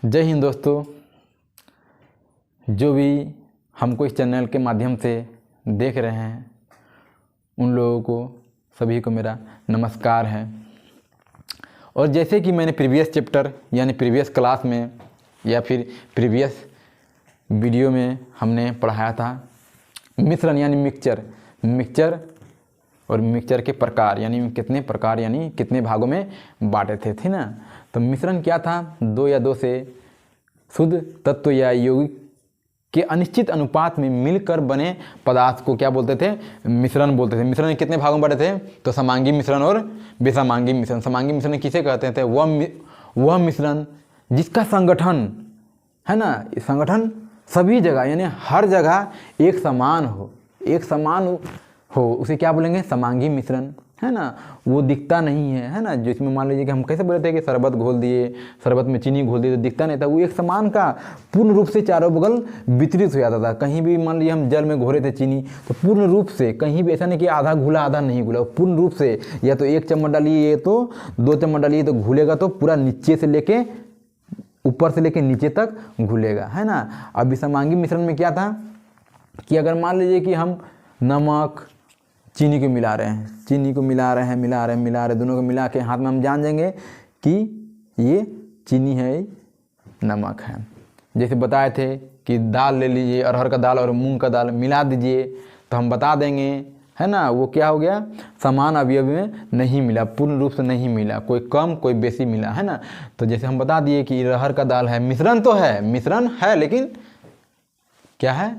जय हिंद दोस्तों। जो भी हमको इस चैनल के माध्यम से देख रहे हैं उन लोगों को सभी को मेरा नमस्कार है। और जैसे कि मैंने प्रीवियस चैप्टर यानी प्रीवियस क्लास में या फिर प्रीवियस वीडियो में हमने पढ़ाया था मिश्रण यानी मिक्सचर और मिक्सचर के प्रकार यानी कितने प्रकार यानी कितने भागों में बांटे थे ना। तो मिश्रण क्या था? दो या दो से शुद्ध तत्व या यौगिक के अनिश्चित अनुपात में मिलकर बने पदार्थ को क्या बोलते थे? मिश्रण बोलते थे। मिश्रण कितने भागों में बांटे थे? तो समांगी मिश्रण और विषमांगी मिश्रण। समांगी मिश्रण किसे कहते थे? वह मिश्रण जिसका संगठन है ना, संगठन सभी जगह यानी हर जगह एक समान हो उसे क्या बोलेंगे? समांगी मिश्रण, है ना। वो दिखता नहीं है ना। जो इसमें मान लीजिए कि हम कैसे बोले थे कि शरबत घोल दिए, शरबत में चीनी घोल दिए तो दिखता नहीं था। वो एक समान का पूर्ण रूप से चारों बगल वितरित हो जाता था। कहीं भी मान लीजिए हम जल में घोले थे चीनी तो पूर्ण रूप से कहीं भी ऐसा नहीं कि आधा घुला आधा नहीं घुला, पूर्ण रूप से या तो 1 चम्मच डालिए तो 2 चम्मच डालिए तो घुलेगा तो पूरा नीचे से लेके ऊपर से लेके नीचे तक घुलेगा, है ना। अब विषमांगी मिश्रण में क्या था कि अगर मान लीजिए कि हम नमक चीनी को मिला रहे हैं, दोनों को मिला के हाथ में हम जान जाएंगे कि ये चीनी है, नमक है। जैसे बताए थे कि दाल ले लीजिए, अरहर का दाल और मूंग का दाल मिला दीजिए तो हम बता देंगे, है ना। वो क्या हो गया? समान अवयव में नहीं मिला, पूर्ण रूप से नहीं मिला, कोई कम कोई बेसी मिला, है ना। तो जैसे हम बता दिए कि अरहर का दाल है, मिश्रण है लेकिन क्या है?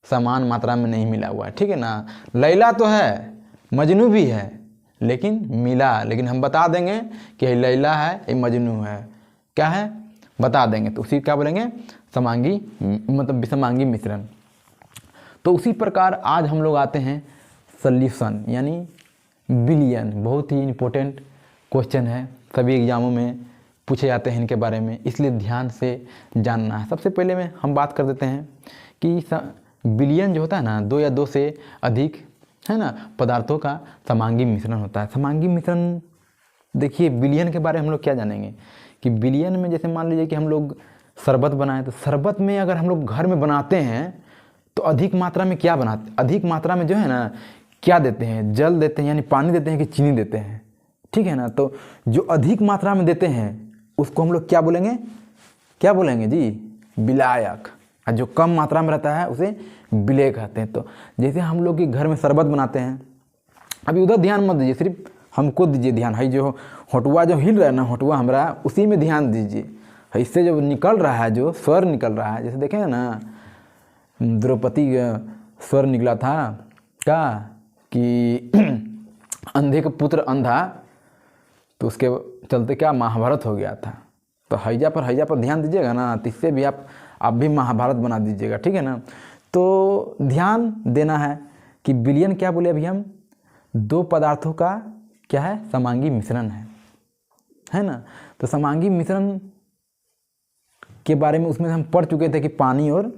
समान मात्रा में नहीं मिला हुआ है, ठीक है ना। लैला तो है, मजनू भी है लेकिन मिला, लेकिन हम बता देंगे कि ये लैला है ये मजनू है, क्या है बता देंगे। तो उसी क्या बोलेंगे? समांगी मतलब विषमांगी मिश्रण। तो उसी प्रकार आज हम लोग आते हैं सॉल्यूशन यानी विलयन। बहुत ही इम्पोर्टेंट क्वेश्चन है, सभी एग्जामों में पूछे जाते हैं इनके बारे में, इसलिए ध्यान से जानना है। सबसे पहले में हम बात कर देते हैं कि विलयन जो होता है ना, 2 या 2 से अधिक, है ना, पदार्थों का समांगी मिश्रण होता है। समांगी मिश्रण देखिए, विलयन के बारे में हम लोग क्या जानेंगे कि विलयन में जैसे मान लीजिए कि हम लोग शरबत बनाएं तो शरबत में अगर हम लोग घर में बनाते हैं तो अधिक मात्रा में क्या बनाते? अधिक मात्रा में जो है ना क्या देते हैं? जल देते हैं यानी पानी देते हैं कि चीनी देते हैं, ठीक है ना। तो जो अधिक मात्रा में देते हैं उसको हम लोग क्या बोलेंगे जी? विलायक। और जो कम मात्रा में रहता है उसे विलेय कहते हैं। तो जैसे हम लोग के घर में शरबत बनाते हैं, अभी उधर ध्यान मत दीजिए, सिर्फ हमको दीजिए ध्यान। है जो होठुआ जो हिल रहा है ना, होठुआ हमारा, उसी में ध्यान दीजिए। इससे जो निकल रहा है, जो स्वर निकल रहा है, जैसे देखें ना द्रौपदी का स्वर निकला था क्या कि अंधे का पुत्र अंधा, तो उसके चलते क्या महाभारत हो गया था। तो हैजा पर ध्यान दीजिएगा ना, तो इससे भी आप भी महाभारत बना दीजिएगा, ठीक है ना। तो ध्यान देना है कि विलयन क्या बोले अभी हम? 2 पदार्थों का क्या है? समांगी मिश्रण है ना। तो समांगी मिश्रण के बारे में उसमें हम पढ़ चुके थे कि पानी और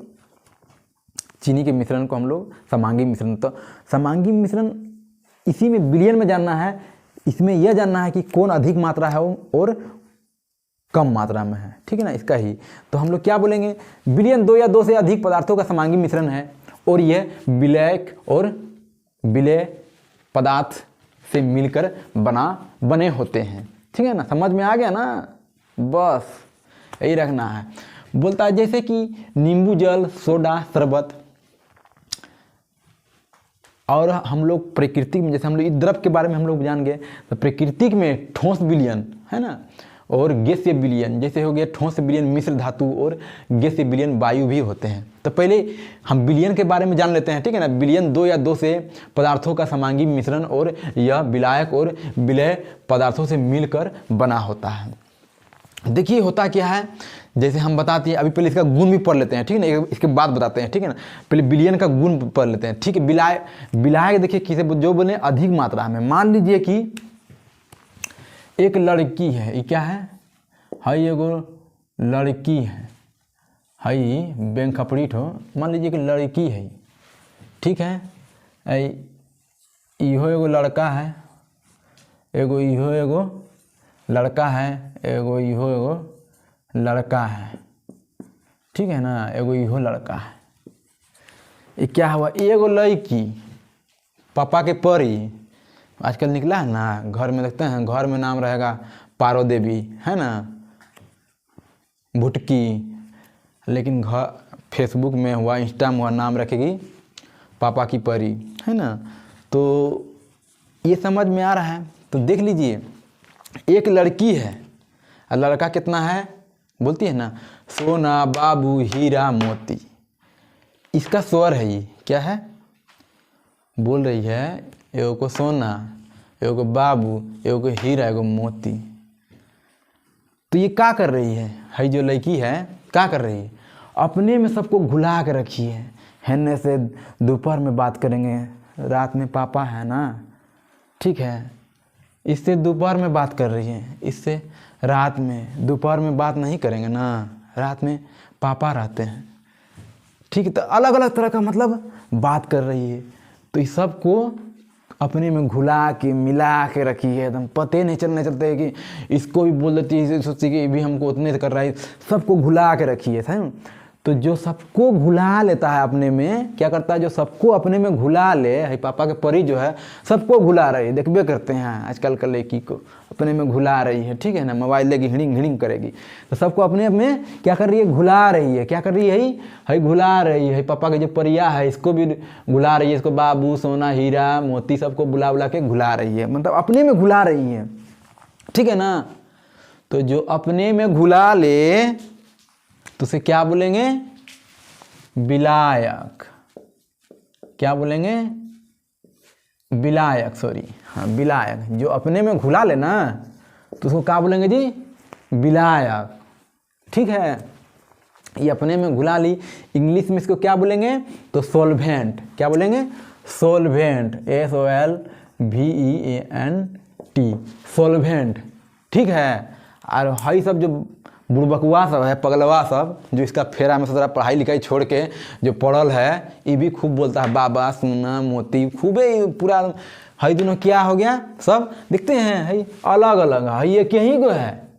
चीनी के मिश्रण को हम लोग समांगी मिश्रण। तो समांगी मिश्रण इसी में विलयन में जानना है, इसमें यह जानना है कि कौन अधिक मात्रा है और कम मात्रा में है, ठीक है ना, इसका ही। तो हम लोग क्या बोलेंगे? विलयन 2 या 2 से अधिक पदार्थों का समांगी मिश्रण है और यह विलायक और विलेय पदार्थ से मिलकर बने होते हैं, ठीक है ना। समझ में आ गया ना? बस यही रखना है। बोलता है जैसे कि नींबू जल, सोडा, शरबत। और हम लोग प्रकृति में, जैसे हम लोग द्रव के बारे में हम लोग जान गए, तो प्रकृति में ठोस विलयन, है ना, और गैसीय विलयन। जैसे हो गया ठोस विलयन मिश्र धातु और गैसीय विलयन वायु भी होते हैं। तो पहले हम विलयन के बारे में जान लेते हैं, ठीक है ना। विलयन 2 या 2 से पदार्थों का समांगी मिश्रण और यह विलायक और विलेय पदार्थों से मिलकर बना होता है। देखिए होता क्या है, जैसे हम बताते हैं, अभी पहले इसका गुण भी पढ़ लेते हैं, ठीक है ना, इसके बाद बताते हैं, ठीक है ना। पहले विलयन का गुण पढ़ लेते हैं, ठीक है। विलायक देखिए किसे जो बोले अधिक मात्रा में। मान लीजिए कि एक लड़की है, ये क्या है? हाई एगो लड़की है, हाई बैंक खपड़ीट हो, मान लीजिए कि लड़की है, ठीक है। इहो एगो लड़का है, एगो इहो एगो लड़का है, एगो इहो एगो लड़का है, ठीक है ना, एगो इहो लड़का है। ये क्या हुआ, एगो लड़की पापा के परी, आजकल निकला है ना, घर में देखते हैं, घर में नाम रहेगा पारो देवी, है ना, भुटकी, लेकिन घर फेसबुक में हुआ, इंस्टा में हुआ, नाम रखेगी पापा की परी, है ना। तो ये समझ में आ रहा है। तो देख लीजिए, एक लड़की है और लड़का कितना है, बोलती है ना, सोना बाबू हीरा मोती। इसका स्वर है ये, क्या है, बोल रही है एगो को सोना, एगो को बाबू, एगो को हीरा, एगो मोती। तो ये क्या कर रही है जो लड़की है, क्या कर रही है, अपने में सबको घुला के रखी है। हेने से दोपहर में बात करेंगे, रात में पापा है ना, ठीक है, इससे दोपहर में बात कर रही है, इससे रात में, दोपहर में बात नहीं करेंगे ना, रात में पापा रहते हैं, ठीक है। तो अलग अलग तरह का मतलब बात कर रही है। तो इस सब को अपने में घुला के मिला के रखी है, एकदम पते नहीं चलते कि इसको भी बोल देती है, सोचती कि ये भी हमको उतने से कर रहा है, सबको घुला के रखी है, समझ। तो जो सबको घुला लेता है अपने में, क्या करता है, जो सबको अपने में घुला ले, है पापा के परी जो है सबको घुला रही है, देखबे करते हैं आजकल का लड़की को अपने में घुला रही है, ठीक है ना, मोबाइल लेगी हिड़िंग हिड़िंग करेगी, तो सबको अपने में क्या कर रही है, घुला रही है। क्या कर रही है घुला रही है। पापा के जो परिया है इसको भी घुला रही है, इसको बाबू सोना हीरा मोती सबको बुला बुला के घुला रही है, मतलब अपने में घुला रही है, ठीक है ना। तो जो अपने में घुला ले तो उसे क्या बोलेंगे, विलायक। क्या बोलेंगे, विलायक, सॉरी, हाँ विलायक। जो अपने में घुला ले ना तो उसको क्या बोलेंगे जी, विलायक, ठीक है। ये अपने में घुला ली, इंग्लिश में इसको क्या बोलेंगे, तो सोल्वेंट। क्या बोलेंगे, सोल्वेंट, SOLVENT, सोल्वेंट, ठीक है। और हई सब जो बुड़बकुआ सब है, पगलवा सब, जो इसका फेरा में सारा पढ़ाई लिखाई छोड़ के जो पढ़ल है, ये भी खूब बोलता है बाबा सोना मोती, खूबे पूरा। हई दोनों क्या हो गया, सब दिखते हैं, हई अलग अलग है, ये कहीं को है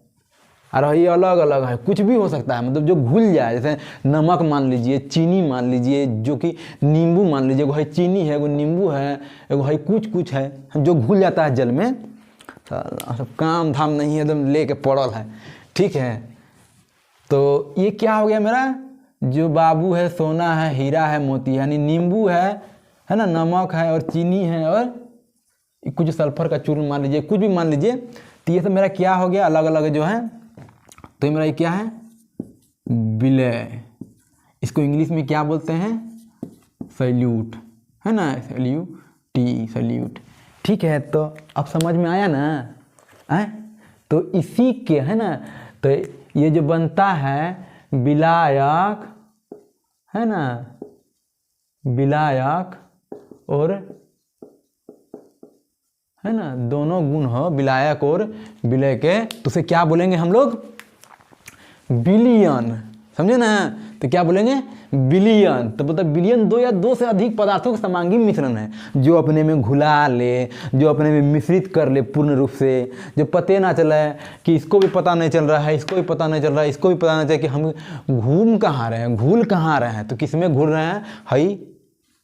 और ये अलग अलग है, कुछ भी हो सकता है, मतलब जो घुल जाए, जैसे नमक मान लीजिए, चीनी मान लीजिए, जो कि नींबू मान लीजिए, एगो है चीनी है, एगो नींबू है, एगो है कुछ है जो घुल जाता है जल में, सब काम धाम नहीं है, एकदम लेके पड़ल है, ठीक है। तो ये क्या हो गया मेरा, जो बाबू है, सोना है, हीरा है, मोती, यानी नींबू है ना, नमक है और चीनी है और कुछ सल्फर का चूर्ण मान लीजिए, कुछ भी मान लीजिए। तो ये सब मेरा क्या हो गया, अलग अलग जो है। तो ये मेरा ये क्या है, विलय। इसको इंग्लिश में क्या बोलते हैं, सैल्यूट, है ना, सैल्यूट, ठीक है। तो अब समझ में आया ना, तो इसी के, है ना, तो ये जो बनता है विलायक, है ना, विलायक और, है ना, दोनों गुण हो विलायक और विलय के, तो उसे क्या बोलेंगे हम लोग, बिलियन, समझे ना। तो क्या बोलेंगे, बिलियन। तो मतलब बिलियन दो या दो से अधिक पदार्थों का समांगी मिश्रण है, जो अपने में घुला ले, जो अपने में मिश्रित कर ले पूर्ण रूप से, जो पते ना चले कि इसको भी पता नहीं चल रहा है, इसको भी पता नहीं चल रहा है, इसको भी पता नहीं चले कि हम घूम कहाँ रहे हैं, घुल कहाँ रहे हैं। तो किस में घुल रहे हैं, हई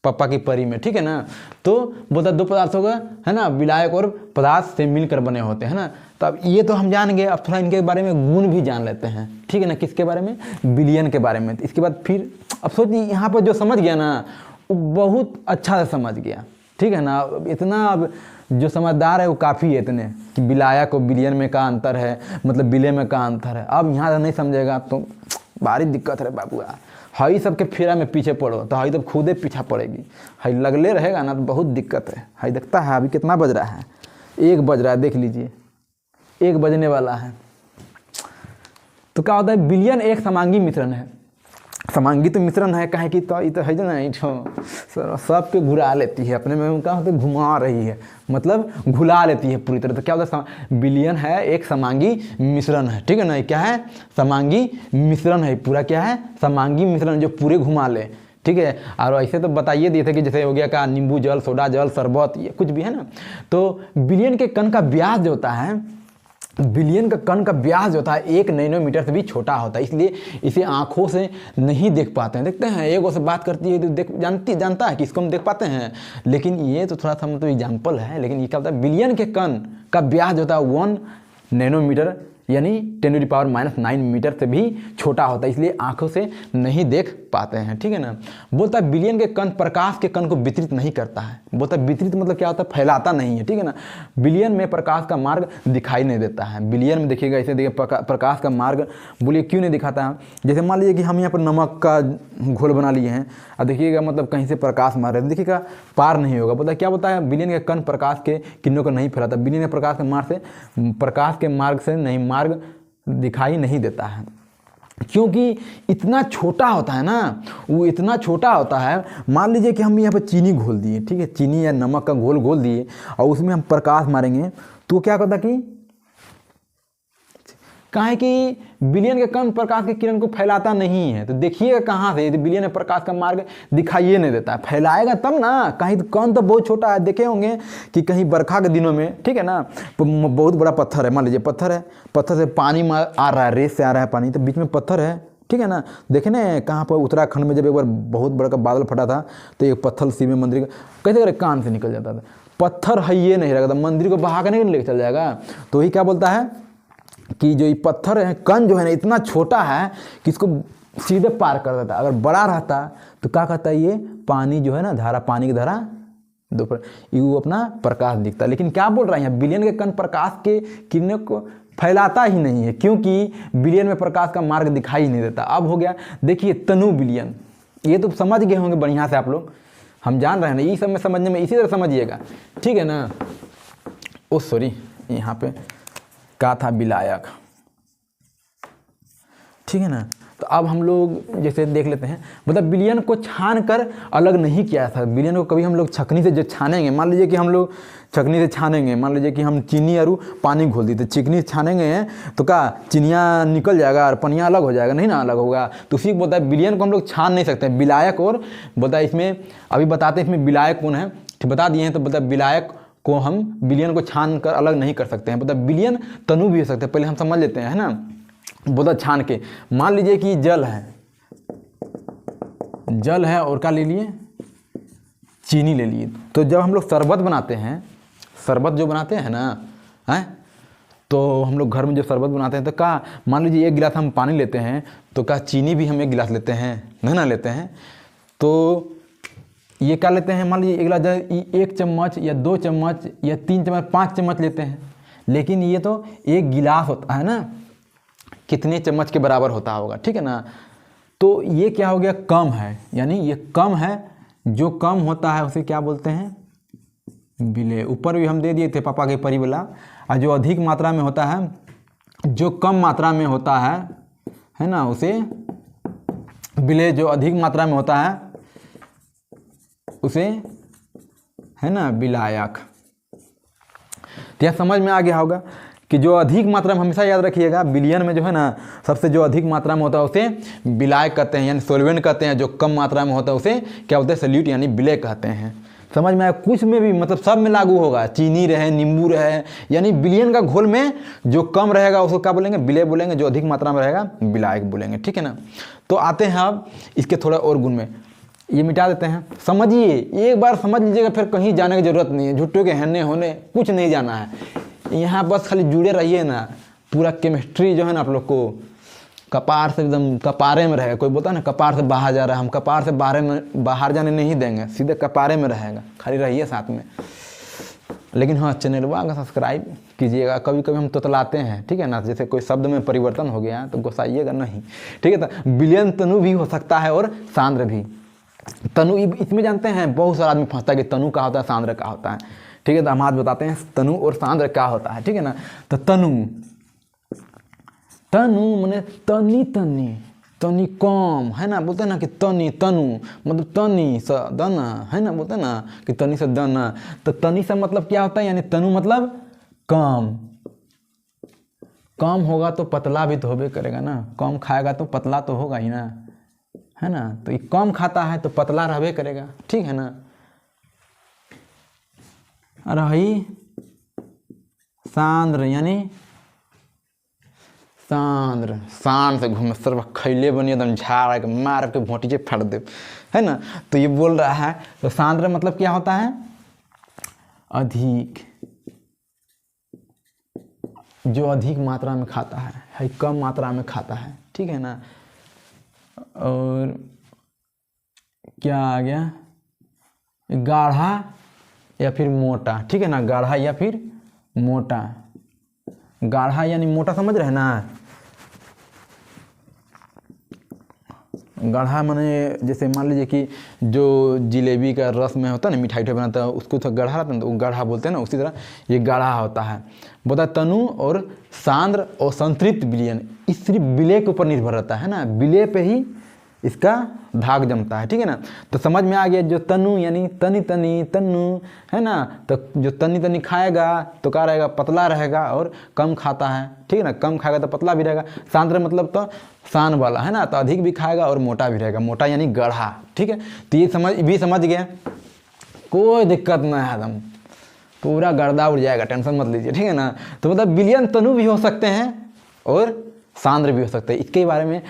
पापा की परी में, ठीक है ना। तो बोलता दो पदार्थों का, है ना, विलायक और पदार्थ से मिलकर बने होते हैं ना। तो अब ये तो हम जान गए, अब थोड़ा इनके बारे में गुण भी जान लेते हैं, ठीक है ना। किसके बारे में, बिलियन के बारे में। तो इसके बाद फिर अब सोचिए, यहाँ पर जो समझ गया ना वो बहुत अच्छा से समझ गया, ठीक है ना। इतना अब जो समझदार है वो काफ़ी है, इतने कि विलायक और बिलियन में का अंतर है, मतलब विलय में का अंतर है। अब यहाँ नहीं समझेगा तो भारी दिक्कत है बाबूआ। हई सबके फेरा में पीछे पड़ो तो हई तब खुदे पीछा पड़ेगी, हई लगले रहेगा ना तो बहुत दिक्कत है। हई देखता है अभी कितना बज रहा है, 1 बज रहा है, देख लीजिए 1 बजने वाला है। तो क्या होता है, बिलियन एक समांगी मिश्रण है। समांगी तो मिश्रण है, कहे कि तो ये तो है जो ना, सबके घुरा लेती है अपने में, क्या होता है, घुमा रही है, मतलब घुला लेती है पूरी तरह। तो क्या होता है, बिलियन है एक समांगी मिश्रण है, ठीक है ना। क्या है, समांगी मिश्रण है, पूरा क्या है, समांगी मिश्रण जो पूरे घुमा ले, ठीक है। और ऐसे तो बताइए दिए थे कि जैसे हो गया का नींबू जल, सोडा जल, शरबत, ये कुछ भी है ना। तो बिलियन के कण का व्यास जो होता है बिलियन का कण का व्यास जो होता है 1 नैनोमीटर से भी छोटा होता है, इसलिए इसे आंखों से नहीं देख पाते हैं। देखते हैं एगो से बात करती है तो जानता है कि इसको हम देख पाते हैं, लेकिन ये तो थोड़ा सा मतलब एग्जाम्पल है। लेकिन ये क्या होता है, बिलियन के कण का व्यास जो होता है 1 नैनोमीटर यानी 10⁻⁹ मीटर से भी छोटा होता है, इसलिए आंखों से नहीं देख पाते हैं। ठीक है ना। बोलता है बिलियन के कण प्रकाश के कण को वितरित नहीं करता है। बोलता है वितरित मतलब क्या होता है, फैलाता नहीं है। ठीक है ना। बिलियन में प्रकाश का मार्ग दिखाई नहीं देता है। बिलियन में देखिएगा, ऐसे देखिए प्रकाश का मार्ग बोलिए क्यों नहीं दिखाता है। जैसे मान लीजिए कि हम यहाँ पर नमक का घोल बना लिए हैं, अब देखिएगा मतलब कहीं से प्रकाश मार रहे हैं, देखिएगा पार नहीं होगा। बोलता है क्या बोलता है, बिलियन के कण प्रकाश के किरणों को नहीं फैलाता। बिलियन के प्रकाश के मार्ग से नहीं मार्ग दिखाई नहीं देता है, क्योंकि इतना छोटा होता है ना, वो इतना छोटा होता है। मान लीजिए कि हम यहाँ पर चीनी घोल दिए, ठीक है, चीनी या नमक का घोल दिए और उसमें हम प्रकाश मारेंगे तो क्या होता कि काहे कि बिलियन के कण प्रकाश के किरण को फैलाता नहीं है। तो देखिएगा कहाँ से, यदि बिलियन में प्रकाश का मार्ग दिखाइए नहीं देता है, फैलाएगा तब ना। कहीं कण तो बहुत छोटा है, देखे होंगे कि कहीं बरखा के दिनों में, ठीक है ना, बहुत बड़ा पत्थर है, मान लीजिए पत्थर है, पत्थर से पानी आ रहा है, रेत से आ रहा है पानी, तो बीच में पत्थर है, ठीक है ना। देखे ना कहाँ पर उत्तराखंड में जब एक बार बहुत बड़ा का बादल फटा था तो एक पत्थर शिव मंदिर का कैसे करे कान से निकल जाता था। पत्थर है ये नहीं रहेगा, मंदिर को बहा कर नहीं लेकर चल जाएगा। तो वही क्या बोलता है कि जो ये पत्थर है, कण जो है ना इतना छोटा है कि इसको सीधे पार कर देता। अगर बड़ा रहता तो क्या कहता है, ये पानी जो है ना, धारा, पानी की धारा दोपहर वो अपना प्रकाश दिखता। लेकिन क्या बोल रहा है यहाँ, बिलियन के कण प्रकाश के किरणों को फैलाता ही नहीं है, क्योंकि बिलियन में प्रकाश का मार्ग दिखाई नहीं देता। अब हो गया देखिए तनु बिलियन, ये तो समझ गए होंगे बढ़िया से आप लोग, हम जान रहे हैं ना, ये सब में समझने में इसी तरह समझिएगा, ठीक है ना। ओ सॉरी, यहाँ पे का था विलायक, ठीक है ना। तो अब हम लोग जैसे देख लेते हैं, मतलब बिलियन को छान कर अलग नहीं किया था। बिलियन को कभी हम लोग छकनी से जो छानेंगे, मान लीजिए कि हम लोग छकनी से छानेंगे, मान लीजिए कि हम चीनी और पानी घोल दी, तो चिकनी छानेंगे तो क्या चिनिया निकल जाएगा और पनिया अलग हो जाएगा, नहीं ना, अलग होगा। तो उसी को बोलता है बिलियन को हम लोग छान नहीं सकते, विलायक। और बोलता है इसमें अभी बताते हैं इसमें विलायक कौन है, बता दिए हैं। तो मतलब विलायक को हम बिलियन को छान कर अलग नहीं कर सकते हैं, मतलब बिलियन तनु भी हो सकते हैं, पहले हम समझ लेते हैं, है ना। बोला छान के, मान लीजिए कि जल है और क्या ले लिए, चीनी ले लिए। तो जब हम लोग शरबत बनाते हैं, शरबत जो बनाते हैं ना, हैं, तो हम लोग घर में जो शरबत बनाते हैं तो क्या, मान लीजिए 1 गिलास हम पानी लेते हैं, तो क्या चीनी भी हम 1 गिलास लेते हैं, नहीं ना लेते हैं। तो ये क्या लेते हैं, मान लीजिए 1 गिलास 1 चम्मच या 2 चम्मच या 3 चम्मच 5 चम्मच लेते हैं, लेकिन ये तो 1 गिलास होता है ना, कितने चम्मच के बराबर होता होगा, ठीक है ना। तो ये क्या हो गया, कम है, यानी ये कम है। जो कम होता है उसे क्या बोलते हैं, विलेय। ऊपर भी हम दे दिए थे पापा के परी वाला। और जो अधिक मात्रा में होता है, जो कम मात्रा में होता है ना, उसे विलेय। जो अधिक मात्रा में होता है उसे है ना विलायक। तो यह समझ में आ गया होगा कि जो अधिक मात्रा में, हमेशा याद रखिएगा, बिलियन में जो है ना सबसे जो अधिक मात्रा में होता है उसे विलायक कहते हैं, यानी सोल्वेंट कहते हैं। जो कम मात्रा में होता है उसे क्या बोलते हैं, सल्यूट यानी विलेय कहते हैं। समझ में आया, कुछ में भी मतलब सब में लागू होगा, चीनी रहे, नींबू रहे, यानी बिलियन का घोल में जो कम रहेगा उसको क्या बोलेंगे, विलेय बोलेंगे, जो अधिक मात्रा में रहेगा विलायक बोलेंगे, ठीक है ना। तो आते हैं अब इसके थोड़ा और गुण में, ये मिटा देते हैं। समझिए, एक बार समझ लीजिएगा, फिर कहीं जाने की जरूरत नहीं है, झुट्टो के हेने होने कुछ नहीं जाना है, यहाँ बस खाली जुड़े रहिए ना। पूरा केमिस्ट्री जो है ना आप लोग को कपार से एकदम कपारे में रहेगा। कोई बोलता है ना कपार से बाहर जा रहा है, हम कपार से बाहर जाने नहीं देंगे, सीधे कपारे में रहेगा, खाली रहिए साथ में। लेकिन हाँ, चैनलवा अगर सब्सक्राइब कीजिएगा। कभी कभी हम तोतलाते हैं, ठीक है ना, जैसे कोई शब्द में परिवर्तन हो गया तो गुस्साइएगा नहीं, ठीक है। तो बिलियन तनु भी हो सकता है और सांद्र भी। तनु इसमें जानते हैं बहुत सारा आदमी फंसता है कि तनु का होता है, सांद्र का होता है, ठीक है। तो हम आज बताते हैं तनु और सांद्र क्या होता है, ठीक है ना। तो तनु माने तनी तनी, तनी कम, है ना, बोलते हैं ना कि तनी तनु मतलब तनी सा दाना, है ना, बोलते हैं ना कि तनी सा दाना। तो तनी सा मतलब क्या होता है, यानी तनु मतलब कम। कम होगा तो पतला भी तो होबे करेगा ना, कम खाएगा तो पतला तो होगा ही ना, है ना। तो ये कम खाता है तो पतला रहबे करेगा, ठीक है ना। रही सांद्र यानी सांद्र, शान से घूमे, सर्व खैले बनी एकदम झाड़ के मार के भोटिचे फाड़ दे, है ना। तो ये बोल रहा है, तो सांद्र मतलब क्या होता है, अधिक, जो अधिक मात्रा में खाता है कम मात्रा में खाता है, ठीक है ना। और क्या आ गया, गाढ़ा या फिर मोटा, ठीक है ना, गाढ़ा या फिर मोटा। गाढ़ा यानी मोटा, समझ रहे हैं ना। गाढ़ा माने जैसे मान लीजिए कि जो जिलेबी का रस में होता है ना, मिठाई बनाता है, उसको तो गाढ़ा रहता है, तो वो गाढ़ा बोलते हैं ना, उसी तरह ये गाढ़ा होता है। बोलता तनु और सांद्र और संतृप्त विलयन, इस सिर्फ विलय के ऊपर निर्भर रहता है ना, विलय पे ही इसका धाग जमता है, ठीक है ना। तो समझ में आ गया, जो तनु यानी तनी तनी तनु, है ना। तो जो तनी तनी खाएगा तो क्या रहेगा, पतला रहेगा, और कम खाता है, ठीक है ना, कम खाएगा तो पतला भी रहेगा। सांद्र मतलब तो शान वाला, है ना, तो अधिक भी खाएगा और मोटा भी रहेगा, मोटा यानी गढ़ा, ठीक है। तो ये समझ गया, कोई दिक्कत नहीं है, एकदम पूरा गर्दा उड़ जाएगा, टेंशन मत लीजिए, ठीक है ना। तो मतलब विलयन तनु भी हो सकते हैं और सांद्र भी हो सकते हैं, इसके बारे में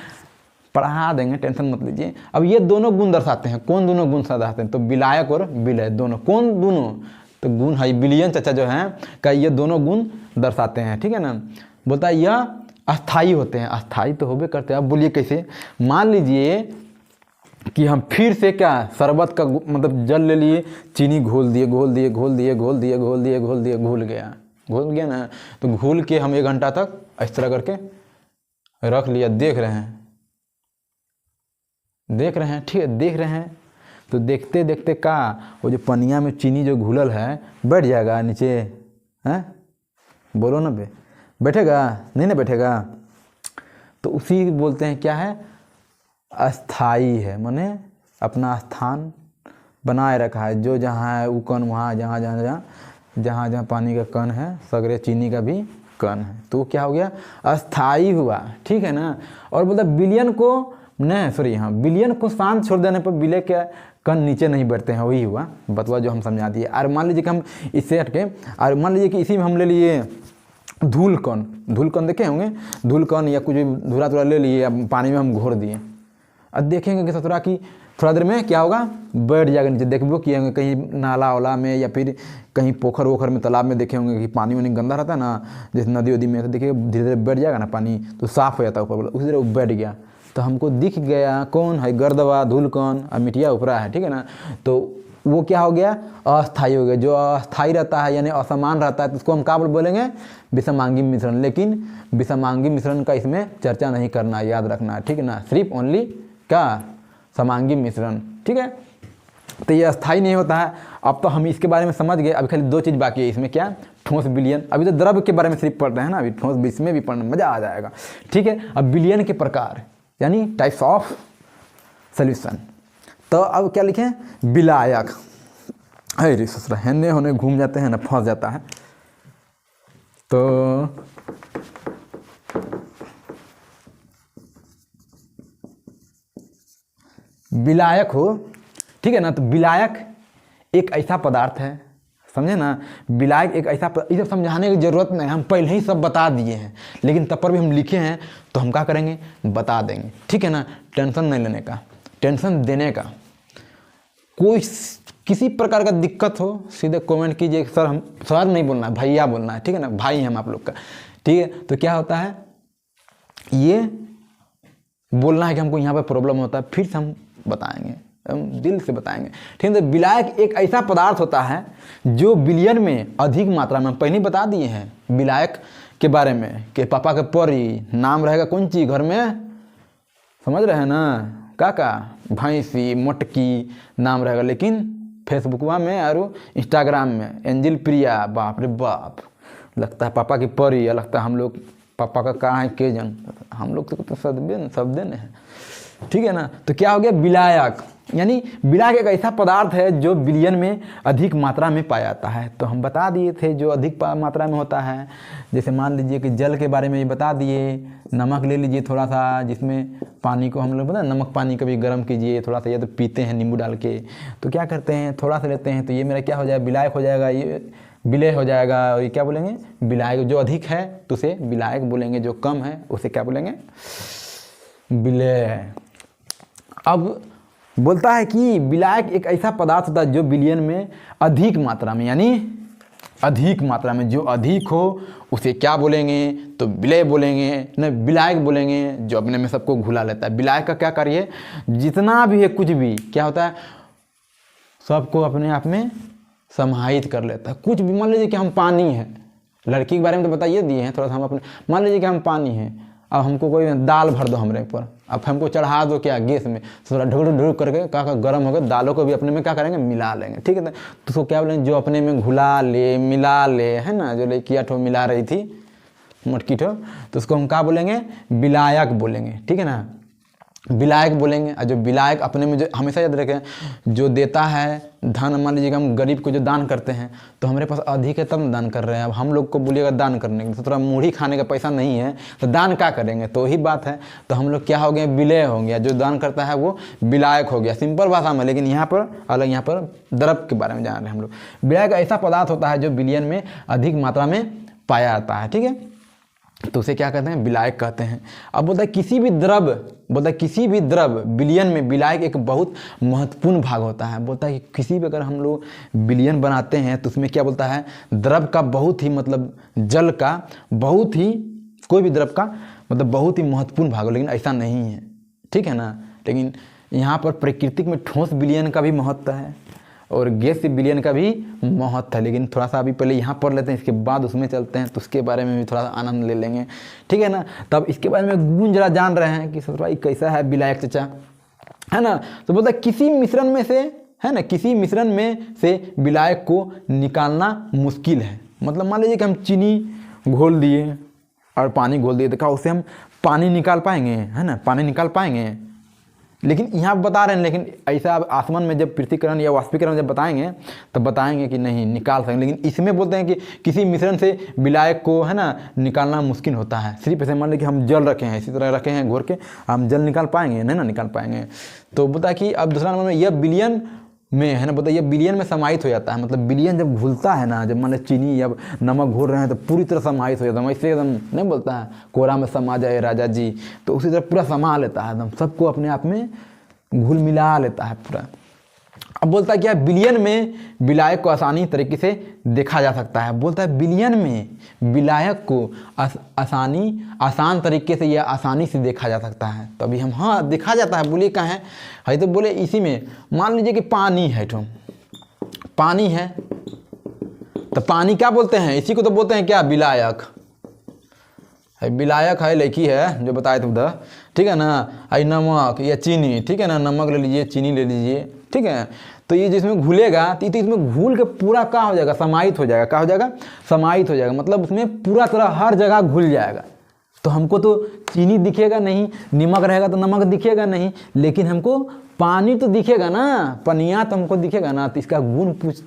पढ़ा देंगे, टेंशन मत लीजिए। अब ये दोनों गुण दर्शाते हैं, कौन दोनों गुण दर्शाते हैं, तो विलायक और विलय दोनों, कौन दोनों, तो गुण है विलयन चाचा जो हैं का ये दोनों गुण दर्शाते हैं, ठीक है ना। बोलता है यह अस्थाई होते हैं, अस्थाई तो होबे करते हैं। अब बोलिए कैसे, मान लीजिए कि हम फिर से क्या शरबत का मतलब जल ले लिए, चीनी घोल दिए घोल गया ना, तो घोल के हम 1 घंटा तक इस तरह करके रख लिया, देख रहे हैं, ठीक है, देख रहे हैं। तो देखते देखते का वो जो पनिया में चीनी जो घुलल है बैठ जाएगा नीचे, हैं, बोलो ना बे, बैठेगा नहीं ना बैठेगा। तो उसी बोलते हैं क्या है, अस्थाई है, माने अपना स्थान बनाए रखा है, जो जहाँ है वो कण वहाँ, जहाँ पानी का कण है सगरे चीनी का भी कण है, तो क्या हो गया, अस्थाई हुआ, ठीक है ना। और बोलता विलयन को नहीं, सॉरी, हाँ, विलयन को शांत छोड़ देने पर विलय के कण नीचे नहीं बैठते हैं, वही हुआ बतवा जो हम समझा दिए। और मान लीजिए कि हम इससे हटके, और मान लीजिए कि इसी में हम ले लिए धूल कण देखे होंगे, धूल कण या कुछ धूला ले लिए, अब पानी में हम घोर दिए, अब देखेंगे कि ससुरा की थोड़ा देर में क्या होगा, बैठ जाएगा नीचे। देखो किए होंगे कहीं नाला वाला में या फिर कहीं पोखर वोखर में, तालाब में देखे होंगे कि पानी वानी गंदा रहता है ना, जैसे नदी वदी में, तो देखिए धीरे धीरे बैठ जाएगा ना पानी, तो साफ़ हो जाता है ऊपर वाला, उसी तरह वो बैठ गया, तो हमको दिख गया कौन है, गर्दवा, धूलकण और मिट्टिया ऊपरा है, ठीक है ना। तो वो क्या हो गया, अस्थाई हो गया। जो अस्थाई रहता है यानी असमान रहता है, तो उसको हम क्या बोलेंगे, विषमांगी मिश्रण। लेकिन विषमांगी मिश्रण का इसमें चर्चा नहीं करना, याद रखना है, ठीक है ना, सिर्फ ओनली क्या, समांगी मिश्रण, ठीक है। तो ये अस्थाई नहीं होता है। अब तो हम इसके बारे में समझ गए, अभी खाली 2 चीज़ बाकी है इसमें, क्या, ठोस विलयन। अभी तो द्रव्य के बारे में सिर्फ पढ़ रहे हैं ना, अभी ठोस इसमें भी पढ़ना मज़ा आ जाएगा, ठीक है। अब विलयन के प्रकार यानी टाइप्स ऑफ सॉल्यूशन। तो अब क्या लिखें, विलायक, अरे ससुरा हेने होने घूम जाते हैं ना, फंस जाता है। तो विलायक हो, ठीक है ना। तो विलायक एक ऐसा पदार्थ है, समझे ना, विलायक एक ऐसा, ये सब समझाने की जरूरत नहीं, हम पहले ही सब बता दिए हैं, लेकिन तब पर भी हम लिखे हैं तो हम क्या करेंगे, बता देंगे, ठीक है ना। टेंशन नहीं लेने का, टेंशन देने का। कोई किसी प्रकार का दिक्कत हो सीधे कमेंट कीजिए, सर हम, सर नहीं बोलना है, भैया बोलना है, ठीक है ना, भाई हम आप लोग का, ठीक है। तो क्या होता है, ये बोलना है कि हमको यहाँ पर प्रॉब्लम होता है, फिर से हम बताएंगे, हम दिल से बताएंगे, ठीक है। तो विलायक एक ऐसा पदार्थ होता है जो विलयन में अधिक मात्रा में, पहले बता दिए हैं विलायक के बारे में कि पापा के परी नाम रहेगा कौन चीज़ घर में, समझ रहे हैं ना, काका, भैंसी, मटकी नाम रहेगा, लेकिन फेसबुकवा में और इंस्टाग्राम में एंजिल प्रिया, बाप रे बाप, लगता है पापा की परी, या लगता है हम लोग पापा का कहाँ है के जन, हम लोग तो सब दिन है, ठीक है ना। तो क्या हो गया, विलायक यानी विलायक एक ऐसा पदार्थ है जो विलयन में अधिक मात्रा में पाया जाता है। तो हम बता दिए थे जो अधिक मात्रा में होता है, जैसे मान लीजिए कि जल के बारे में ये बता दिए, नमक ले लीजिए थोड़ा सा, जिसमें पानी को हम लोग पता है नमक पानी कभी गर्म कीजिए थोड़ा सा, या तो पीते हैं नींबू डाल के, तो क्या करते हैं थोड़ा सा लेते हैं, तो ये मेरा क्या हो जाएगा, विलायक हो जाएगा, ये विलय हो जाएगा। और ये क्या बोलेंगे, विलायक। जो अधिक है तो उसे विलायक बोलेंगे, जो कम है उसे क्या बोलेंगे, विलय। अब बोलता है कि विलायक एक ऐसा पदार्थ होता है जो विलयन में अधिक मात्रा में, यानी अधिक मात्रा में, जो अधिक हो उसे क्या बोलेंगे, तो विलय बोलेंगे, न विलायक बोलेंगे, जो अपने में सबको घुला लेता है। विलायक का क्या कार्य है, जितना भी है कुछ भी क्या होता है, सबको अपने आप में समाहित कर लेता है। कुछ भी, मान लीजिए कि हम पानी है, लड़की के बारे में तो बताइए दिए हैं थोड़ा सा, हम अपने, मान लीजिए कि हम पानी हैं, अब हमको कोई दाल भर दो हमरे ऊपर, अब हमको चढ़ा दो क्या गैस में, थोड़ा ढुक ढुक करके क्या गर्म हो गया, दालों को भी अपने में क्या करेंगे, मिला लेंगे। ठीक है, तो उसको क्या बोलेंगे, जो अपने में घुला ले, मिला ले, है ना, जो लड़कियाँ ठो मिला रही थी मटकी ठो, तो उसको हम क्या बोलेंगे, विलायक बोलेंगे। ठीक है ना, विलायक बोलेंगे। और जो विलायक अपने में, जो हमेशा याद रखें, जो देता है धन, मान लीजिए कि हम गरीब को जो दान करते हैं तो हमारे पास अधिक है तब न दान कर रहे हैं। अब हम लोग को बोलिएगा दान करने के तो थोड़ा मुढ़ी खाने का पैसा नहीं है तो दान क्या करेंगे, तो वही बात है। तो हम लोग क्या हो गए, विलय हो गया, जो दान करता है वो विलायक हो गया, सिंपल भाषा में। लेकिन यहाँ पर अलग, यहाँ पर द्रव्य के बारे में जान रहे हैं हम लोग। विलायक ऐसा पदार्थ होता है जो विलयन में अधिक मात्रा में पाया जाता है। ठीक है, तो उसे क्या कहते हैं, विलायक कहते हैं। अब बोलता है किसी भी द्रव्य, बोलता है किसी भी द्रव्य विलयन में विलायक एक बहुत महत्वपूर्ण भाग होता है। बोलता है कि किसी भी, अगर हम लोग विलयन बनाते हैं तो उसमें क्या बोलता है, द्रव्य का बहुत ही, मतलब जल का बहुत ही, कोई भी द्रव्य का मतलब बहुत ही महत्वपूर्ण भाग हो, लेकिन ऐसा नहीं है। ठीक है ना, लेकिन यहाँ पर प्राकृतिक में ठोस विलयन का भी महत्व है और गैस विलयन का भी महत्व है। लेकिन थोड़ा सा अभी पहले यहाँ पढ़ लेते हैं, इसके बाद उसमें चलते हैं, तो उसके बारे में भी थोड़ा सा आनंद ले लेंगे। ठीक है ना, तब इसके बारे में गुण जरा जान रहे हैं कि ससुराई कैसा है विलायक चचा, है ना। तो बोलता है किसी मिश्रण में से, है ना, किसी मिश्रण में से विलायक को निकालना मुश्किल है। मतलब मान लीजिए कि हम चीनी घोल दिए और पानी घोल दिए, तो क्या उससे हम पानी निकाल पाएंगे, है ना, पानी निकाल पाएंगे। लेकिन यहाँ बता रहे हैं, लेकिन ऐसा अब आसमान में जब पृथ्वीकरण या वाष्पीकरण जब बताएंगे तब बताएंगे कि नहीं निकाल सकेंगे। लेकिन इसमें बोलते हैं कि किसी मिश्रण से विलायक को, है ना, निकालना मुश्किल होता है। सिर्फ ऐसे मान लीजिए कि हम जल रखे हैं, इसी तरह रखे हैं घोर के, हम जल निकाल पाएंगे, नहीं ना निकाल पाएंगे। तो बोलता है कि अब दूसरा नंबर में यह विलयन में, है ना, बोलता है ये विलयन में समाहित हो जाता है। मतलब विलयन जब घुलता है ना, जब मान लो चीनी या नमक घोल रहे हैं तो पूरी तरह समाहित हो जाता है। ऐसे एकदम नहीं बोलता है कोरा में समा जाए राजा जी, तो उसी तरह पूरा समा लेता है, एकदम सबको अपने आप में घुल मिला लेता है पूरा। अब बोलता है क्या, विलयन में विलायक को आसानी तरीके से देखा जा सकता है। बोलता है विलयन में विलायक को आसान तरीके से या आसानी से देखा जा सकता है। तो अभी हम, हाँ देखा जाता है, बोलिए कहाँ है तो बोले इसी में, मान लीजिए कि पानी है, तो पानी है तो पानी क्या बोलते हैं, इसी को तो बोलते हैं क्या, विलायक है। विलायक है, लड़की है जो बताए थे उधर, ठीक है ना। आई नमक या चीनी, ठीक है ना, नमक ले लीजिए, चीनी ले लीजिए, ठीक है। तो ये जिसमें घुलेगा तो इसमें घुल के पूरा क्या हो जाएगा, समाहित हो जाएगा। क्या हो जाएगा, समाहित हो जाएगा, मतलब उसमें पूरा तरह हर जगह घुल जाएगा। तो हमको तो चीनी दिखेगा नहीं, नमक रहेगा तो नमक दिखेगा नहीं, लेकिन हमको पानी तो दिखेगा ना, पनिया तो हमको दिखेगा ना। तो इसका गुण पूछ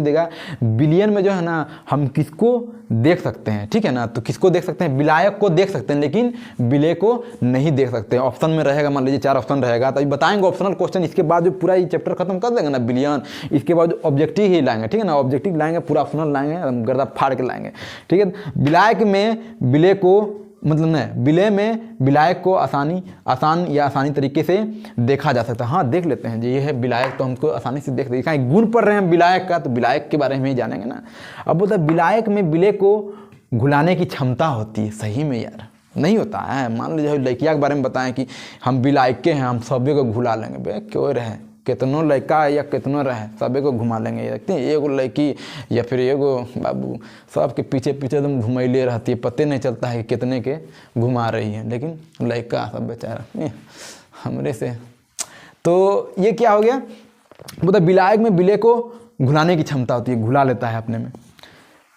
देगा विलयन में जो है ना, हम किसको देख सकते हैं, ठीक है ना। तो किसको देख सकते हैं, विलायक को देख सकते हैं, लेकिन विलय को नहीं देख सकते। ऑप्शन में रहेगा, मान लीजिए 4 ऑप्शन रहेगा, तो अभी बताएंगे ऑप्शनल क्वेश्चन। इसके बाद जो पूरा ये चैप्टर खत्म कर देंगे ना विलयन, इसके बाद ऑब्जेक्टिव ही लाएंगे, ठीक है ना। ऑब्जेक्टिव लाएंगे, पूरा ऑप्शनल लाएंगे, गर्दा फाड़ के लाएंगे, ठीक है। विलायक में विलय को, मतलब नहीं, विलय में विलायक को आसानी तरीके से देखा जा सकता है। हाँ देख लेते हैं, ये है विलायक, तो हमको आसानी से देख देखा, गुण पढ़ रहे हैं विलायक का, तो विलायक के बारे में ही जानेंगे ना। अब बोलता है विलायक में विलय को घुलाने की क्षमता होती है। सही में यार नहीं होता है। मान लीजिए लड़किया के बारे में बताएं कि हम विलायक के हैं, हम सभी को घुला लेंगे, बे क्यों रहे, कितनों लड़का या कितनों रहे, सभी को घुमा लेंगे। देखते हैं एगो लड़की या फिर एगो बाबू सबके पीछे पीछे एकदम घुमैले रहती है, पते नहीं चलता है कि कितने के घुमा रही है, लेकिन लड़का सब बेचारा हमरे से। तो ये क्या हो गया, मतलब विलायक में विलय को घुलाने की क्षमता होती है, घुला लेता है अपने में।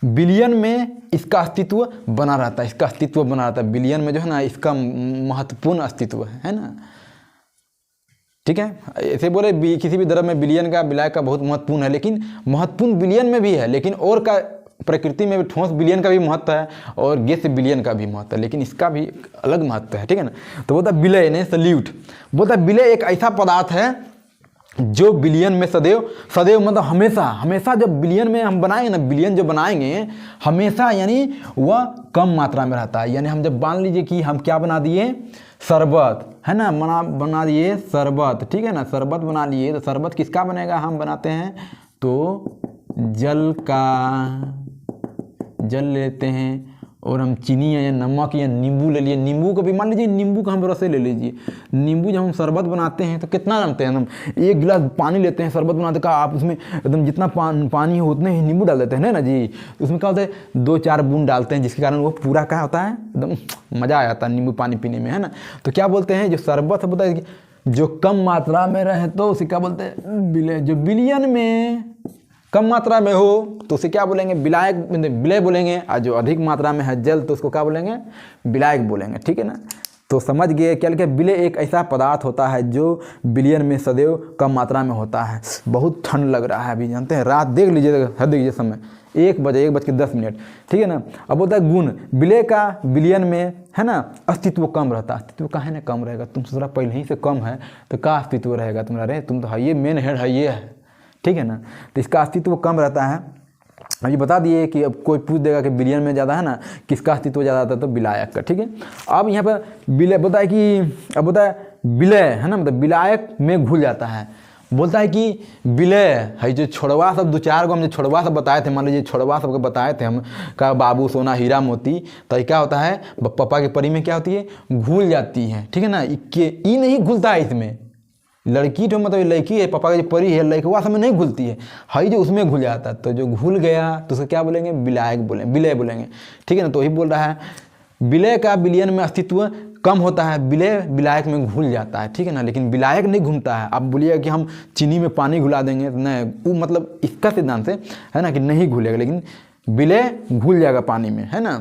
विलयन में इसका अस्तित्व बना रहता है, इसका अस्तित्व बना रहता है। विलयन में जो है ना, इसका महत्वपूर्ण अस्तित्व है ना, ठीक है। ऐसे बोले किसी भी द्रव्य में विलयन का, विलायक का बहुत महत्वपूर्ण है, लेकिन महत्वपूर्ण विलयन में भी है, लेकिन और का प्रकृति में भी ठोस विलयन का भी महत्व है और गैस विलयन का भी महत्व है, लेकिन इसका भी अलग महत्व है, ठीक है ना। तो बोलता विलय ने सल्यूट, बोलता विलय एक ऐसा पदार्थ है जो बिलियन में सदैव, सदैव मतलब हमेशा, हमेशा जब बिलियन में हम बनाएंगे ना, बिलियन जो बनाएंगे हमेशा, यानी वह कम मात्रा में रहता है। यानी हम जब मान लीजिए कि हम क्या बना दिए, शरबत, है ना, बना दिए शरबत, ठीक है ना, शरबत बना लिए, तो शरबत किसका बनेगा, हम बनाते हैं तो जल का, जल लेते हैं, और हम चीनी या नमक या नींबू ले लिए, नींबू को भी मान लीजिए, नींबू का हम रस ले लीजिए। नींबू जब हम शरबत बनाते हैं तो कितना डालते हैं हम, 1 गिलास पानी लेते हैं शरबत बनाते का, आप उसमें एकदम जितना पानी हो उतने ही नींबू डाल देते हैं ना जी। उसमें क्या होता है, 2-4 बूंद डालते हैं, जिसके कारण वो पूरा क्या होता है, एकदम मज़ा आ जाता है नींबू पानी पीने में, है ना। तो क्या बोलते हैं, जो शरबत होता है जो कम मात्रा में रहे तो उसे क्या बोलते हैं, विलय। जो बिलियन में कम मात्रा में हो तो उसे क्या बोलेंगे, विलायक, विलय बोलेंगे। और जो अधिक मात्रा में है जल तो उसको क्या बोलेंगे, विलायक बोलेंगे, ठीक है ना। तो समझ गए क्या लिखे, विलय एक ऐसा पदार्थ होता है जो बिलियन में सदैव कम मात्रा में होता है। बहुत ठंड लग रहा है अभी, जानते हैं, रात देख लीजिए, हद देखिए समय 1:10, ठीक है ना। अब होता है गुण, विलय का बिलियन में, है ना, अस्तित्व कम रहता है। अस्तित्व काहे ना कम रहेगा, तुम थोड़ा पहले ही से कम है तो क्या अस्तित्व रहेगा तुम्हारा, रे तुम तो है, ये मेन हेड है, ये है, ठीक है ना। तो इसका अस्तित्व कम रहता है। अब ये बता दिए कि अब कोई पूछ देगा कि बिलियन में ज़्यादा है ना, किसका अस्तित्व ज़्यादा आता है, तो विलायक का, ठीक है। अब यहाँ पर विलय बोलता है कि, अब बोलता है विलय, है ना, मतलब विलायक में घुल जाता है। बोलता है कि विलय है जो छोड़वा सब 2-4 को हम जो छोड़वा सब बताए थे, मान लीजिए छोड़वा सबको बताए थे हम, का बाबू सोना हीरा मोती, तो क्या होता है, पापा की परी में क्या होती है, घुल जाती है, ठीक है ना। ई नहीं घुलता है इसमें, लड़की तो मतलब लड़की है, पापा की जो परी है, लड़कवा समय नहीं घुलती है, हई जो उसमें घुल जाता है। तो जो घुल गया तो उसको क्या बोलेंगे, विलायक बोलेंगे, विलय बोलेंगे, ठीक है ना। तो वही बोल रहा है, विलय का बिलियन में अस्तित्व कम होता है, विलय विलायक में घुल जाता है, ठीक है ना। लेकिन विलायक नहीं घूमता है। आप बोलिएगा कि हम चीनी में पानी घुला देंगे, नहीं, वो मतलब इसका सिद्धांत से है ना कि नहीं घुलेगा, लेकिन विलय घुल जाएगा पानी में, है ना।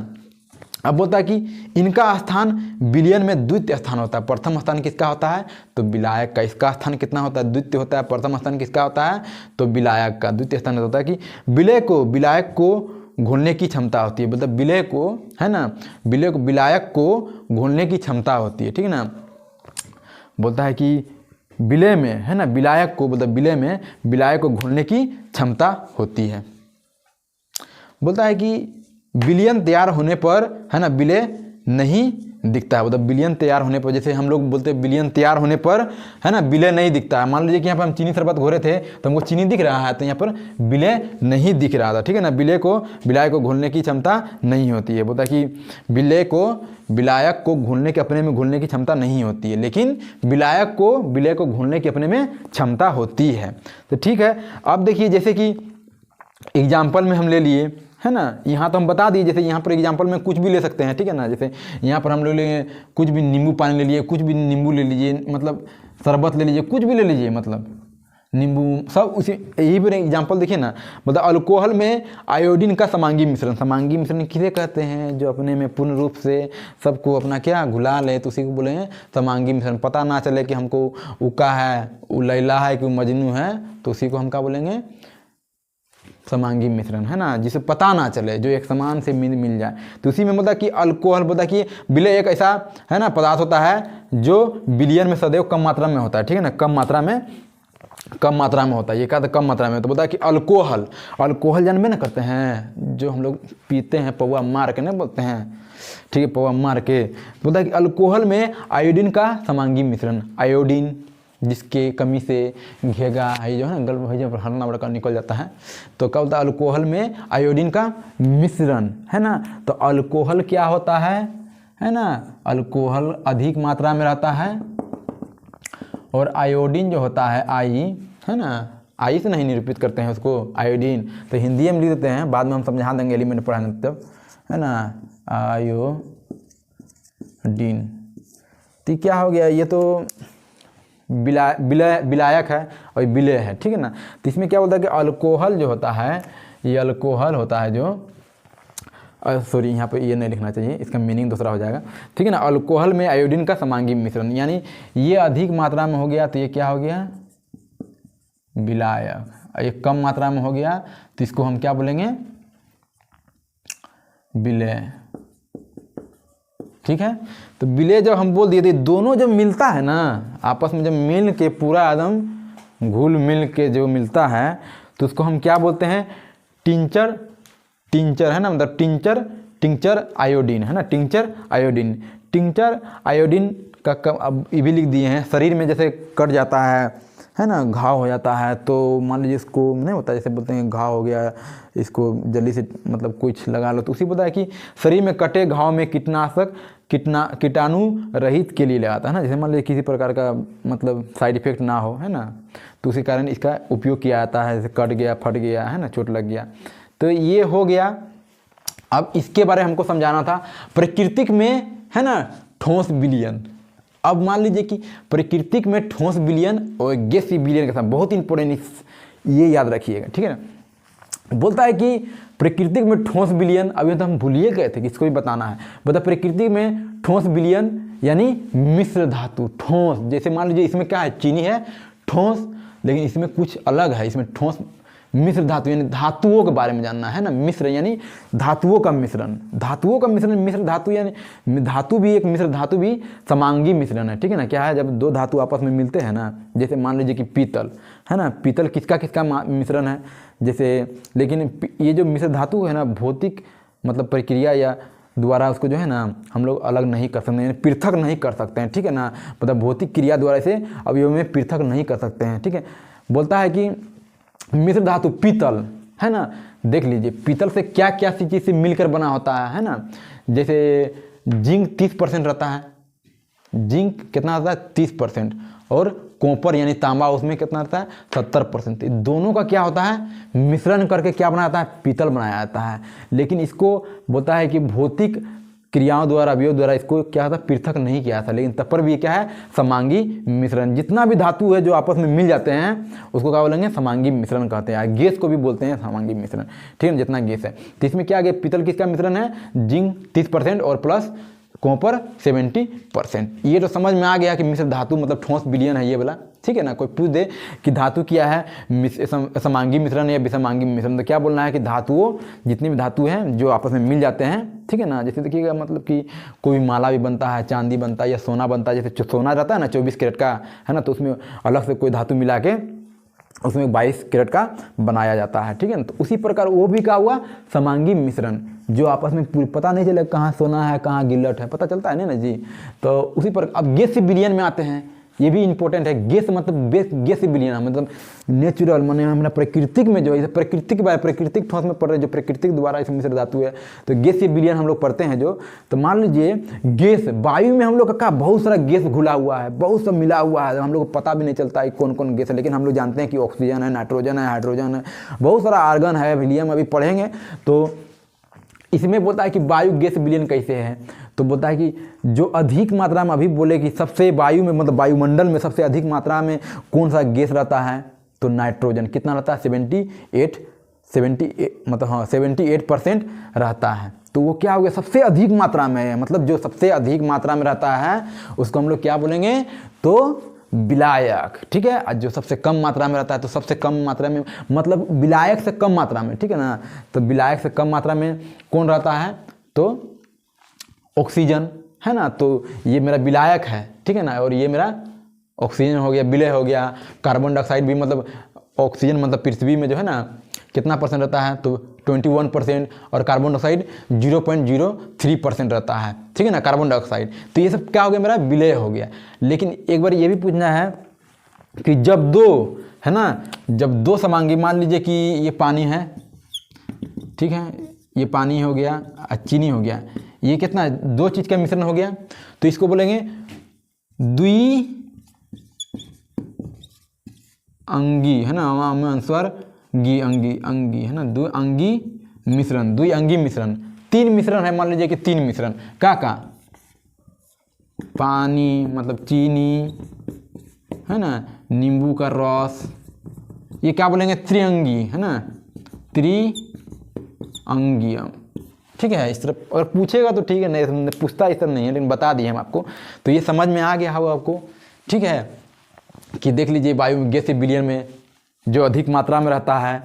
अब बोलता है कि इनका स्थान बिलियन में द्वितीय स्थान होता है। प्रथम स्थान किसका होता है, तो विलायक का। इसका स्थान कितना होता है, द्वितीय होता है। प्रथम स्थान किसका होता है, तो विलायक का। द्वितीय स्थान होता है कि विलय को, विलायक को घोलने की क्षमता होती है, मतलब विलय को, है ना, विलय को, विलायक को घोलने की क्षमता होती है, ठीक है ना। बोलता है कि विलय में, है ना, विलायक को, मतलब विलय में विलायक को घोलने की क्षमता होती है। बोलता है कि विलियन तैयार होने पर, है ना, विलय नहीं दिखता है। मतलब विलियन तैयार होने पर, जैसे हम लोग बोलते हैं विलियन तैयार होने पर, है ना, विलय नहीं दिखता है। मान लीजिए कि यहाँ पर हम चीनी शरबत घोरे थे तो हमको चीनी दिख रहा है, तो यहाँ पर विलय नहीं दिख रहा था, ठीक है ना। विलय को, विलायक को घोलने की क्षमता नहीं होती है। बोलता है कि विलय को, विलायक को घोलने के, अपने में घोलने की क्षमता नहीं होती है, लेकिन विलायक को, विलय को घोलने की अपने में क्षमता होती है। तो ठीक है। अब देखिए, जैसे कि एग्जाम्पल में हम ले लिए, है ना, यहाँ तो हम बता दिए, जैसे यहाँ पर एग्जाम्पल में कुछ भी ले सकते हैं, ठीक है ना। जैसे यहाँ पर हम ले लिए कुछ भी, नींबू पानी ले लिए, कुछ भी नींबू ले लीजिए, मतलब शरबत ले लीजिए, कुछ भी ले लीजिए, मतलब नींबू सब उसी, यही पर एग्जाम्पल देखिए ना। मतलब अल्कोहल में आयोडीन का समांगी मिश्रण, समांगी मिश्रण किसे कहते हैं, जो अपने में पूर्ण रूप से सबको अपना क्या घुला ले, तो उसी को बोलेंगे समांगी मिश्रण। पता ना चले कि हमको उका है, वो लैला है कि मजनू है, तो उसी को हम क्या बोलेंगे, समांगी मिश्रण, है ना, जिसे पता ना चले, जो एक समान से मिल जाए। तो उसी में मतलब कि अल्कोहल, बोलता कि विलय एक ऐसा, है ना, पदार्थ होता है जो बिलियन में सदैव कम मात्रा में होता है, ठीक है ना, कम मात्रा में, कम मात्रा में होता है। ये क्या था, कम मात्रा में। तो बोलता है कि अल्कोहल, अल्कोहल जानबे ना करते हैं, जो हम लोग पीते हैं पौवा मार के, नहीं बोलते हैं, ठीक है, पौवा मार के। बोलता है कि अल्कोहल में आयोडीन का समांगी मिश्रण, आयोडीन जिसके कमी से घेगा है जो है ना, गल जब हरना बड़का निकल जाता है, तो क्या बोलता है, अल्कोहल में आयोडीन का मिश्रण, है ना। तो अल्कोहल क्या होता है ना, अल्कोहल अधिक मात्रा में रहता है, और आयोडीन जो होता है, आई, है ना, आई से नहीं निरूपित करते हैं उसको, आयोडीन तो हिंदी में लिख देते हैं, बाद में हम समझा देंगे एलिमेंट पढ़ाएंगे तब, है ना, आयोडीन। तो क्या हो गया, ये तो विलायक है और विलय है, ठीक है ना। तो इसमें क्या बोलता है कि अल्कोहल जो होता है, ये अल्कोहल होता है जो, सॉरी यहाँ पे ये नहीं लिखना चाहिए, इसका मीनिंग दूसरा हो जाएगा, ठीक है ना। अल्कोहल में आयोडीन का समांगी मिश्रण, यानी ये अधिक मात्रा में हो गया तो ये क्या हो गया, विलायक। ये कम मात्रा में हो गया तो इसको हम क्या बोलेंगे, विलय, ठीक है। तो विलय जब हम बोल दिए थे, दोनों जब मिलता है ना आपस में, जब मिल के पूरा एकदम घुल मिल के जो मिलता है तो उसको हम क्या बोलते हैं, टिंचर, टिंचर है ना, मतलब टिंचर आयोडीन है ना, टिंचर आयोडीन। टिंचर आयोडीन का अब ये भी लिख दिए हैं, शरीर में जैसे कट जाता है ना, घाव हो जाता है, तो मान लीजिए इसको नहीं होता, जैसे बोलते हैं घाव हो गया, इसको जल्दी से मतलब कुछ लगा लो, तो उसी पता है कि शरीर में कटे घाव में कीटनाशक कीटाणु रहित के लिए लगाता है ना, जैसे मान लीजिए किसी प्रकार का मतलब साइड इफेक्ट ना हो, है ना, तो उसी कारण इसका उपयोग किया जाता है, जैसे कट गया, फट गया, है ना, चोट लग गया। तो ये हो गया। अब इसके बारे में हमको समझाना था, प्राकृतिक में है ना ठोस विलयन। अब मान लीजिए कि प्राकृतिक में ठोस विलयन और गैसीय विलयन के साथ, बहुत इंपॉर्टेंट, ये याद रखिएगा, ठीक है ना। बोलता है कि प्राकृतिक में ठोस विलयन, अभी तो हम भूलिए गए थे कि इसको भी बताना है। बता प्राकृतिक में ठोस विलयन यानी मिश्र धातु ठोस, जैसे मान लीजिए इसमें क्या है, चीनी है ठोस, लेकिन इसमें कुछ अलग है, इसमें ठोस मिश्र धातु यानी धातुओं के बारे में जानना है ना, मिश्र यानी धातुओं का मिश्रण, धातुओं का मिश्रण, मिश्र धातु यानी धातु भी एक मिश्र धातु भी समांगी मिश्रण है, ठीक है ना। क्या है, जब दो धातु आपस में मिलते हैं ना, जैसे मान लीजिए कि पीतल है ना, पीतल किसका किसका मिश्रण है, जैसे, लेकिन ये जो मिश्र धातु है ना, भौतिक मतलब प्रक्रिया या द्वारा उसको जो है ना हम लोग अलग नहीं कर सकते हैं, पृथक नहीं कर सकते हैं, ठीक है ना, मतलब भौतिक क्रिया द्वारा इसे अवयव में पृथक नहीं कर सकते हैं, ठीक है। बोलता है कि मिश्र धातु पीतल है ना, देख लीजिए पीतल से क्या क्या सी चीज़ से मिलकर बना होता है ना, जैसे जिंक 30% रहता है, जिंक कितना रहता है 30%, और कॉपर यानी तांबा उसमें कितना रहता है 70%। दोनों का क्या होता है, मिश्रण करके क्या बनाया जाता है, पीतल बनाया जाता है। लेकिन इसको बोलता है कि भौतिक क्रियाओं द्वारा अवयव द्वारा इसको क्या था, पृथक नहीं किया था, लेकिन तब पर भी क्या है, समांगी मिश्रण। जितना भी धातु है जो आपस में मिल जाते हैं उसको क्या बोलेंगे, समांगी मिश्रण कहते हैं। गैस को भी बोलते हैं समांगी मिश्रण, ठीक है, जितना गैस है। तो इसमें क्या गया, पीतल किसका मिश्रण है, जिंक 30% और प्लस कॉपर 70%। ये तो समझ में आ गया कि मिश्र धातु मतलब ठोस विलयन है ये वाला, ठीक है ना। कोई पूछ दे कि धातु क्या है, समांगी मिश्रण या विसमांगी मिश्रण, तो क्या बोलना है कि धातुओं, जितनी भी धातु हैं जो आपस में मिल जाते हैं, ठीक है ना। जैसे देखिएगा मतलब कि कोई माला भी बनता है, चांदी बनता है या सोना बनता है, जैसे सोना रहता है ना 24 कैरेट का, है ना, तो उसमें अलग से कोई धातु मिला के उसमें 22 कैरेट का बनाया जाता है, ठीक है ना। तो उसी प्रकार वो भी क्या हुआ, समांगी मिश्रण, जो आपस में पूरी पता नहीं चले कहाँ सोना है कहाँ गिल्लट है, पता चलता है ना जी। तो उसी पर अब गैस विलयन में आते हैं, ये भी इंपॉर्टेंट है। गैस मतलब गैस विलयन मतलब नेचुरल माने हमारा प्राकृतिक में जो है, प्राकृतिक प्राकृतिक ठोस में पड़ रहे जो प्राकृतिक द्वारा इस मिश्र धातु है, तो गैस विलयन हम लोग पढ़ते हैं जो। तो मान लीजिए गैस, वायु में हम लोग का बहुत सारा गैस घुला हुआ है, बहुत सब मिला हुआ है, हम लोग को पता भी नहीं चलता है कौन कौन गैस है, लेकिन हम लोग जानते हैं कि ऑक्सीजन है, नाइट्रोजन है, हाइड्रोजन है, बहुत सारा आर्गन है, हीलियम अभी पढ़ेंगे। तो इसमें बोलता है कि वायु गैस विलयन कैसे है, तो बोलता है कि जो अधिक मात्रा में, अभी बोले कि सबसे वायु में मतलब वायुमंडल में सबसे अधिक मात्रा में कौन सा गैस रहता है, तो नाइट्रोजन। कितना रहता है, 78% रहता है। तो वो क्या हो गया, सबसे अधिक मात्रा में है, मतलब जो सबसे अधिक मात्रा में रहता है उसको हम लोग क्या बोलेंगे, तो विलायक, ठीक है। और जो सबसे कम मात्रा में रहता है तो सबसे कम मात्रा में मतलब विलायक से कम मात्रा में, ठीक है ना। तो विलायक से कम मात्रा में कौन रहता है, तो ऑक्सीजन, है ना। तो ये मेरा विलायक है, ठीक है ना, और ये मेरा ऑक्सीजन हो गया, विलय हो गया। कार्बन डाइऑक्साइड भी मतलब ऑक्सीजन मतलब पृथ्वी में जो है ना कितना परसेंट रहता है, तो 21%, और कार्बन डाइऑक्साइड 0.03% रहता है, ठीक है ना, कार्बन डाइऑक्साइड। तो ये सब क्या हो गया, मेरा विलय हो गया। लेकिन एक बार ये भी पूछना है कि जब दो, है ना, जब दो समांगी, मान लीजिए कि ये पानी है, ठीक है, ये पानी हो गया और चीनी हो गया, ये कितना, दो चीज़ का मिश्रण हो गया, तो इसको बोलेंगे द्विअंगी, है ना, आंसर अंगी, है ना, द्विअंगी मिश्रण। तीन मिश्रण है, मान लीजिए कि तीन मिश्रण का पानी मतलब चीनी, है ना, नींबू का रस, ये क्या बोलेंगे, त्रिअंगी, है ना, त्रिअंगी, ठीक है। इस तरह अगर पूछेगा तो ठीक है, नहीं पूछता इस तरह नहीं है, लेकिन बता दिए हम आपको, तो ये समझ में आ गया हो आपको, ठीक है। कि देख लीजिए वायु में गैस विलयन में जो अधिक मात्रा में रहता है,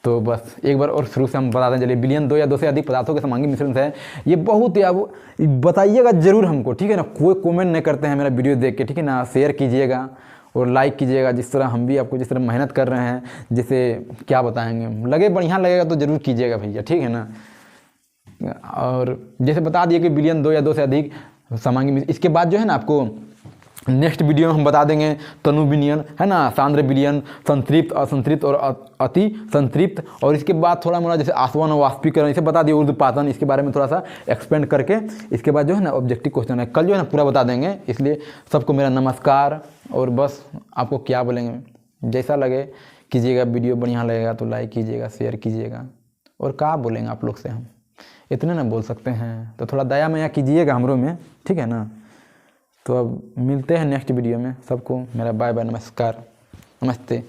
तो बस एक बार और शुरू से हम बताते हैं चलिए, विलयन दो या दो से अधिक पदार्थों के समांगी मिश्रण से है। ये बहुत ही अब बताइएगा जरूर हमको, ठीक है ना। कोई कमेंट नहीं करते हैं मेरा वीडियो देख के, ठीक है ना, शेयर कीजिएगा और लाइक कीजिएगा, जिस तरह हम भी आपको जिस तरह मेहनत कर रहे हैं, जैसे क्या बताएंगे, लगे बढ़िया लगेगा तो ज़रूर कीजिएगा भैया, ठीक है ना। और जैसे बता दिए कि बिलियन 2 या 2 से अधिक समांगी मिश्रण। इसके बाद जो है ना आपको नेक्स्ट वीडियो में हम बता देंगे तनु विलयन, है ना, सांद्र विलयन, संतृप्त, असंतृप्त और अति संतृप्त। और इसके बाद थोड़ा मोड़ा जैसे आसवन और वाष्पीकरण, इसे बता दिए, ऊर्ध्वपातन, इसके बारे में थोड़ा सा एक्सपेंड करके इसके बाद जो है ना ऑब्जेक्टिव क्वेश्चन है, कल जो है ना पूरा बता देंगे। इसलिए सबको मेरा नमस्कार। और बस आपको क्या बोलेंगे, जैसा लगे कीजिएगा, वीडियो बढ़िया लगेगा तो लाइक कीजिएगा, शेयर कीजिएगा। और क्या बोलेंगे आप लोग से, हम इतने ना बोल सकते हैं, तो थोड़ा दया मया कीजिएगा हमरों में, ठीक है ना। तो अब मिलते हैं नेक्स्ट वीडियो में। सबको मेरा बाय बाय, नमस्कार, नमस्ते।